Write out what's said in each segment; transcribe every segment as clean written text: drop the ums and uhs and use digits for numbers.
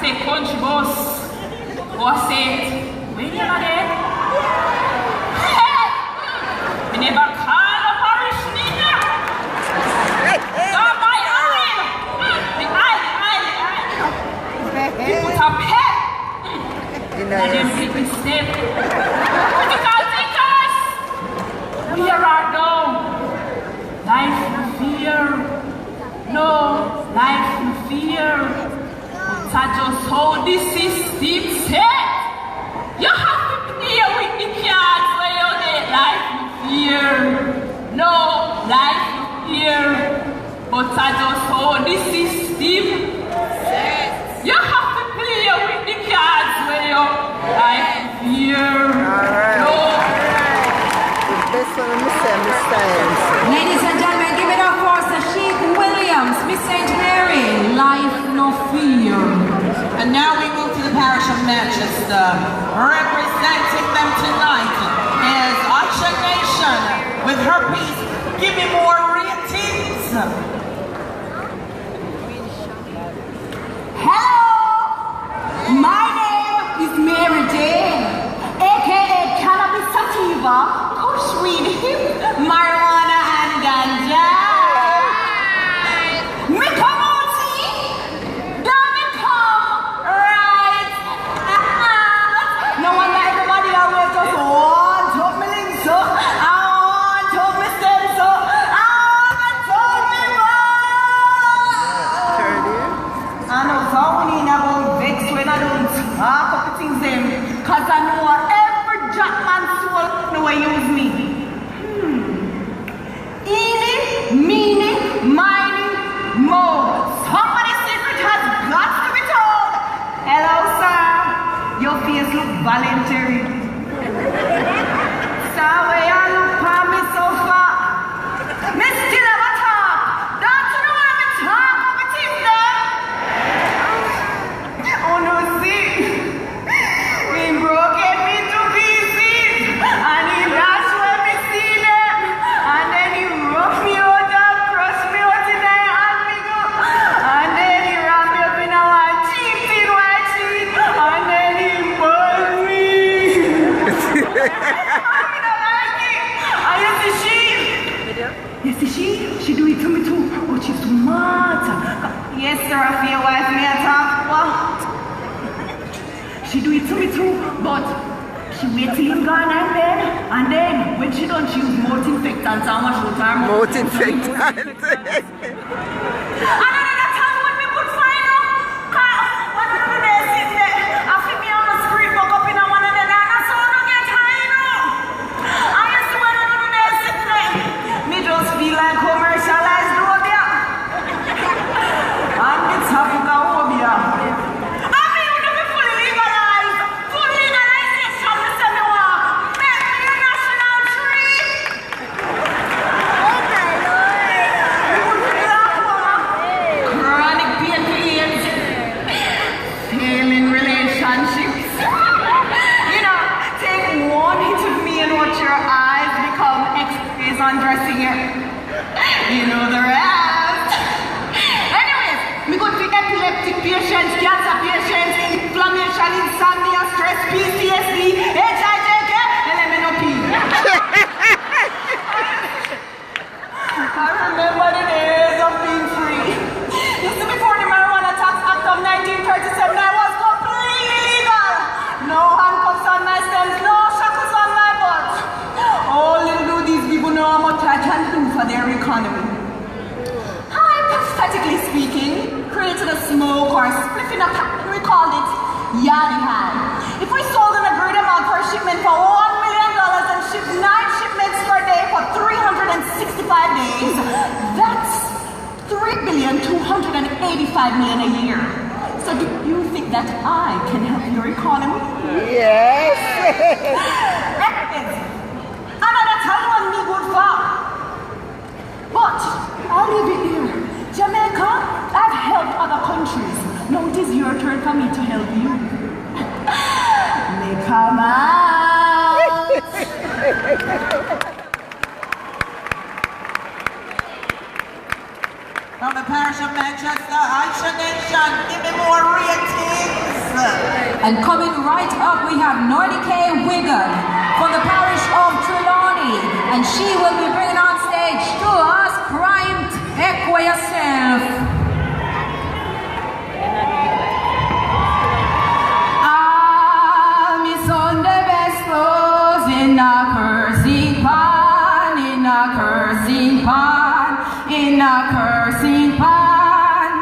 take country bus. Go say, when you are there? We never call a parish neither. Don't buy oil. The oil. You put a pet. And then people step. Critical thinkers. We are down. Life in fear. No, life in fear. But that's just how this system set. You have to play with the cards where you get life in fear. No, life in fear. But that's just how this system set. You have to play with the cards where you life in fear. No. Ladies and gentlemen, give it up for Sheik Williams, Miss St. Mary, Life No Fear. And now we move to the parish of Manchester. Representing them tonight is Usher Nation with her piece, Give Me More Ratings. Hello, my name is Mary Jane, aka Cannabis Sativa, Kush Weed Hip, Marijuana and Ganja. Me come out see, don't me come right out. No wonder everybody always just want to me link so, I want to me stem so, I want to me more. I know something about vex when I don't talk up things them, cause I know every jackman soul know I use me. Eeny, meeny, miny, mo. Somebody's secret has got to be told. Hello, sir. Your face look voluntary. Sir, where you look for me so far? Me still have a talk. Don't you know I'm a talk of a thing there? Oh no, see. We broken me to pieces. And he that's when me see them. And then he rough me out and crush me out in the hand me go. And then he wrap me up in a one cheap in white sheet. And then he burn me. And you see she? You see she? She do it to me too. But she's too mad. Yes, sir, I feel wife me attack. What? She do it to me too, but she wait till him gone and then when she done, she use more infectants and wash out her mouth. More infectant. And another time when me put fine up, when I do this, sit there, I feel me on the street, buck up in a one and then I saw her get high now. And you see when I do this, sit there, me just feel like commercialized Robia. And it's having a Robia. Undressing it. You know the rest. Anyways, we go to epileptic patients, cancer patients, inflammation, insomnia, stress, PTSD, HIJK, and MNOP. I remember the days of being free. You see, before the Marijuana Tax Act of 1937, I was completely legal. No handcuffs on my stems, no shackles on my butt. Only do these people know how much I can do for their economy. Hypothetically speaking, created a smoke or spliffing a pack, we called it Yadi High. If we sold an agreed amount per shipment for $1 million and shipped 9 shipments per day for 365 days, that's $3,285,000,000 a year. So do you think that I can help your economy? Yes. Another time on me good for. But I'll leave it here. Jamaica, I've helped other countries. Now it is your turn for me to help you. May come out. from the parish of Manchester, Aisha Nation, give me more ratings. And coming right up, we have Nordique Wigan from the parish of Trelawney, and she will be bringing on stage to us Crime Tech for Yourself. Miss on the best clothes in a cursing pan, in a cursing pan, in a cursing pan.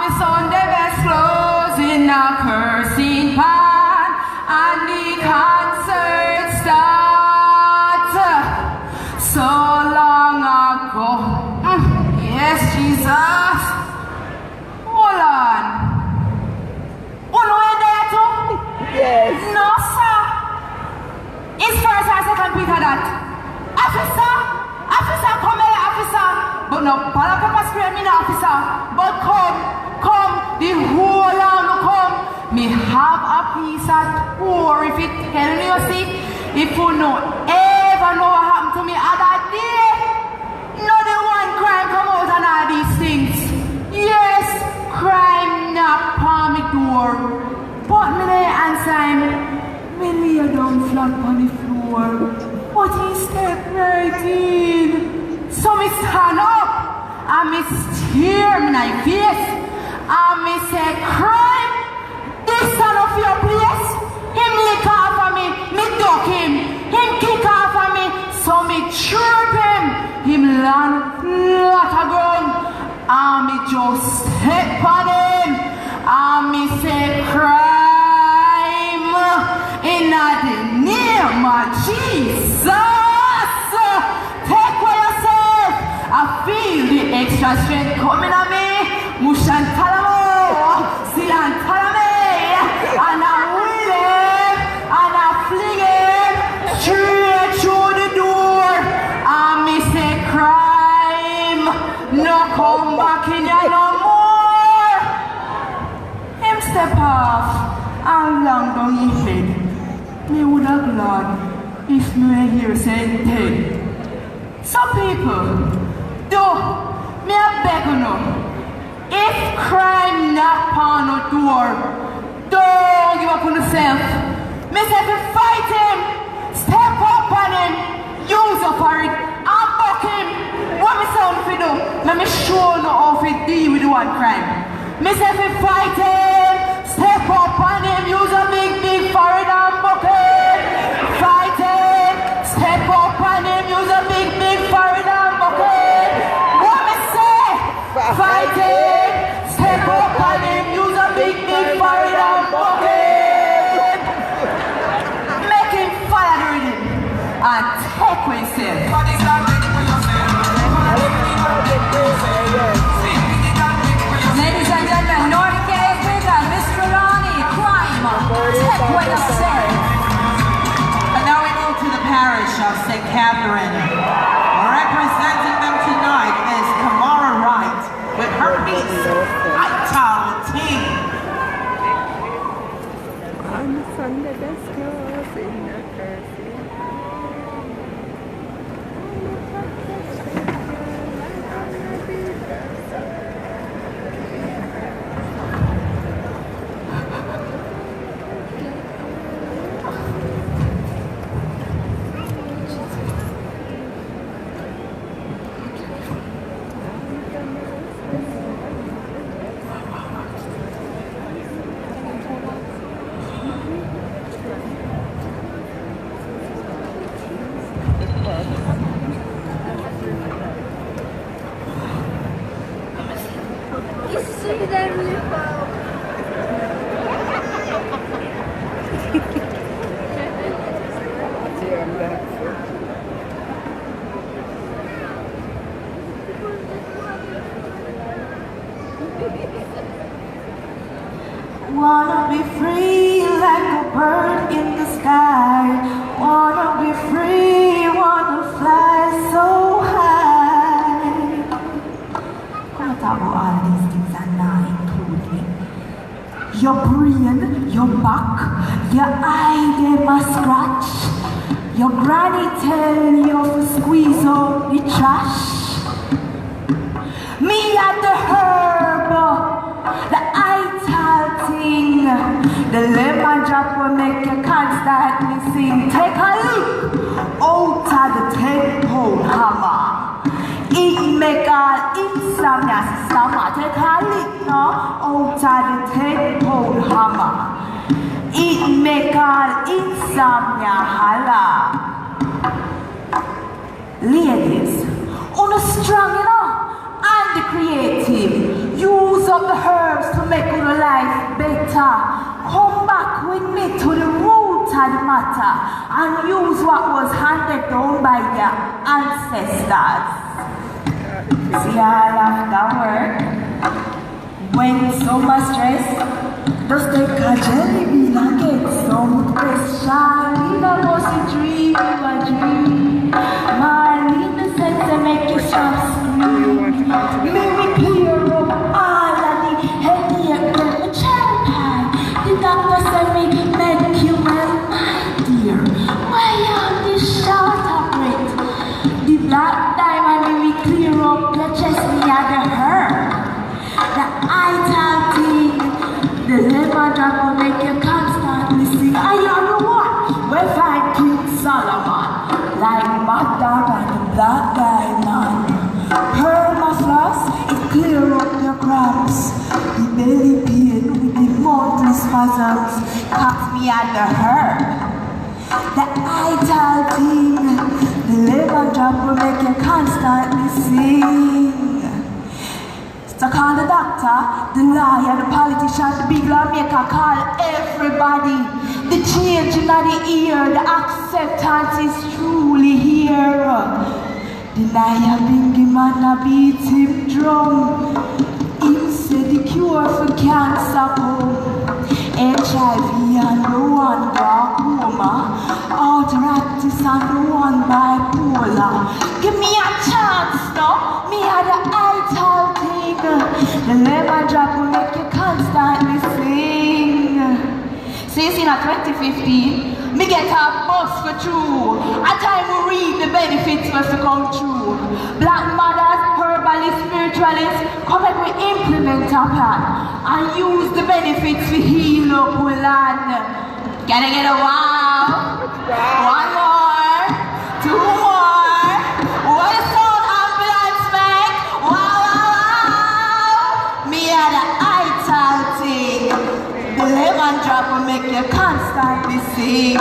Miss on the best clothes in a cursing pan, and the concert starts so long ago. Yes, Jesus. Hold on. Yes. No, sir. It's first and second Peter that. Officer, come here, officer. But no, Pala Pepper Spray me, no, officer. But come, the whole round come. Me have a piece of poor if it tell me, you see. If you no ever know what happened to me other day, no the one crime come out and all these things. Yes, crime knock on me door. But me dey answer him, me lay down flat on the floor. But he stepped right in. So me stand up and me stare him in my face and me say, crime, this son of your place. Him lick off of me duck him. Him kick off of me, so me trip him. Him land flat a ground and me just step on him. And me say, crime in the name of Jesus. Take for yourself. I feel the extra strength coming at me. Mushan talamo, silan talame, and I wheel him, and I fling him straight through the door. And me say, crime, no come back in here no more. Step off and long down his head. Me would have glad if me were here saying 10. Some people, though, me a beg you know, if crime knock on the door, don't give up on yourself. Me say if you fight him, step up on him, use up for it, and buck him. What me sound for do? Let me show you how to deal with the one crime. Me say if you fight him, step up on him, use a big forehead and bucket. Fight him, step up on him, use a big forehead and bucket. What me say? Fight him, step up on him, use a big forehead and bucket. Make him follow the rhythm and take with himself. Ladies and gentlemen, Nordique Wigan, Miss Trelawney, Crime Tech for Yourself. And now we move to the parish of St. Catherine. Representing them tonight is Kamara Wright with her piece, Ital Ting. On the Sunday best clothes in the cursing. Wanna be free like a bird in the sky. Wanna be free, wanna fly so high. Gonna talk about all these things and now including your brain, your back, your eye, they must scratch. Your granny tell you to squeeze out the trash. Me a The lemon drop will make you constantly sing. Take a look out of the 10-pound hammer. It make all insomnia summer. Take a look now out of the 10-pound hammer. It make all insomnia holla. Ladies, on strong, you know, and creative. Use up the herbs to make your life better. Come back with me to the root of the matter and use what was handed down by your ancestors. See, all after work, when so much stress, just take a jelly bean and get some rest. Charlene was a dream, a dream. Marlene said to make you stop screaming. May we clear up all of the headache and the child pie. The doctor said me make you well, my dear. Why on this short of breath? The black diamond, may we clear up your chest, me and the herb. The eye thing, the lemon drop will make you constantly sing. I don't know what? We find King Solomon, like Magda and the black diamond. Permafrost, it clear up your cramps. The belly pain with the monthly spasms caught me at the herb. The eye thing, the lemon drop will make you constantly sing. So call the doctor, the lawyer, the politician, the big lawmaker, call everybody. The change in the ear, the acceptance is truly here. Deny a bingy man a beat him drum. Him say the cure for cancer come. HIV and the one glaucoma. Arthritis and the one bipolar. Give me a chance now. Me had the eye thing. The lemon drop will make you constantly sing. Since in 2015, me get a bus for true. A time we read the benefits must come true. Black mothers, herbalists, spiritualists, come and we implement a plan and use the benefits to heal up our land. Can I get a wow? One more, two more. What a sound ambulance make? Wow, wow, wow. Me and the eye thing. The lemon drop will make you constantly sing.